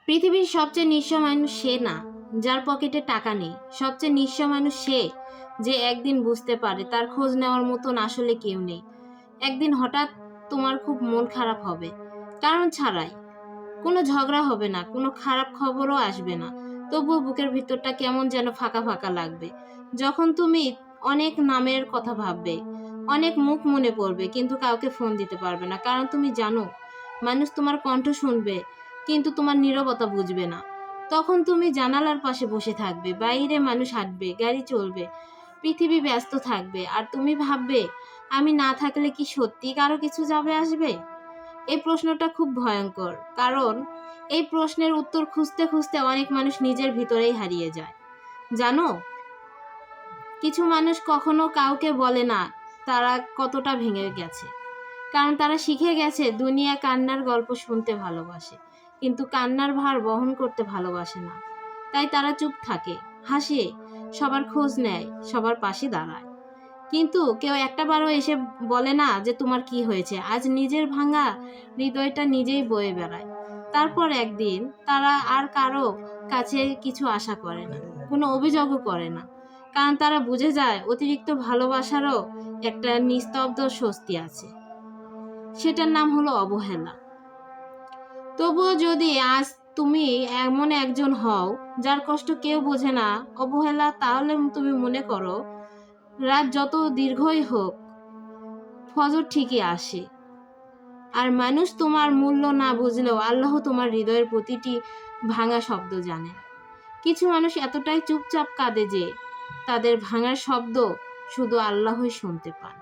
পৃথিবীর সবচেয়ে নিঃস্ব মানুষ সে না যার পকেটে টাকা নেই, সবচেয়ে নিঃস্ব মানুষ সে যে একদিন বুঝতে পারে তার খোঁজ নেওয়ার মতন আসলে কেউ নেই। একদিন হঠাৎ তোমার খুব মন খারাপ হবে, কারণ ছাড়াই। কোনো ঝগড়া হবে না, কোনো খারাপ খবরও আসবে না, তবুও বুকের ভিতরটা কেমন যেন ফাঁকা ফাঁকা লাগবে। যখন তুমি অনেক নামের কথা ভাববে, অনেক মুখ মনে পড়বে, কিন্তু কাউকে ফোন দিতে পারবে না, কারণ তুমি জানো মানুষ তোমার কণ্ঠ শুনবে কিন্তু তোমার নীরবতা বুঝবে না। তখন তুমি জানালার পাশে বসে থাকবে, বাইরে মানুষ হাঁটবে, গাড়ি চলবে, পৃথিবী ব্যস্ত থাকবে, আর তুমি ভাববে আমি না থাকলে কি সত্যি কারো কিছু যাবে আসবে? এই প্রশ্নটা খুব ভয়ঙ্কর, কারণ এই প্রশ্নের উত্তর খুঁজতে খুঁজতে অনেক মানুষ নিজের ভিতরেই হারিয়ে যায়। জানো, কিছু মানুষ কখনো কাউকে বলে না তারা কতটা ভেঙে গেছে, কারণ তারা শিখে গেছে দুনিয়া কান্নার গল্প শুনতে ভালোবাসে, কিন্তু কান্নার ভার বহন করতে ভালোবাসে না। তাই তারা চুপ থাকে, হাসে, সবার খোঁজ নেয়, সবার পাশে দাঁড়ায়, কিন্তু কেউ একটাবারও এসে বলে না যে তোমার কি হয়েছে। আজ নিজের ভাঙা হৃদয়টা নিজেই বয়ে বেড়ায়। তারপর একদিন তারা আর কারো কাছে কিছু আশা করে না, কোনো অভিযোগও করে না, কারণ তারা বুঝে যায় অতিরিক্ত ভালোবাসারও একটা নিস্তব্ধ স্বস্তি আছে, সেটার নাম হলো অবহেলা। তবুও যদি আজ তুমি এমন একজন হও যার কষ্ট কেউ বোঝে না, অবহেলা, তাহলে তুমি মনে করো রাত যত দীর্ঘই হোক ফজর ঠিকই আসে। আর মানুষ তোমার মূল্য না বুঝলেও আল্লাহ তোমার হৃদয়ের প্রতিটি ভাঙা শব্দ জানে। কিছু মানুষ এতটাই চুপচাপ কাঁদে যে তাদের ভাঙার শব্দ শুধু আল্লাহই শুনতে পান।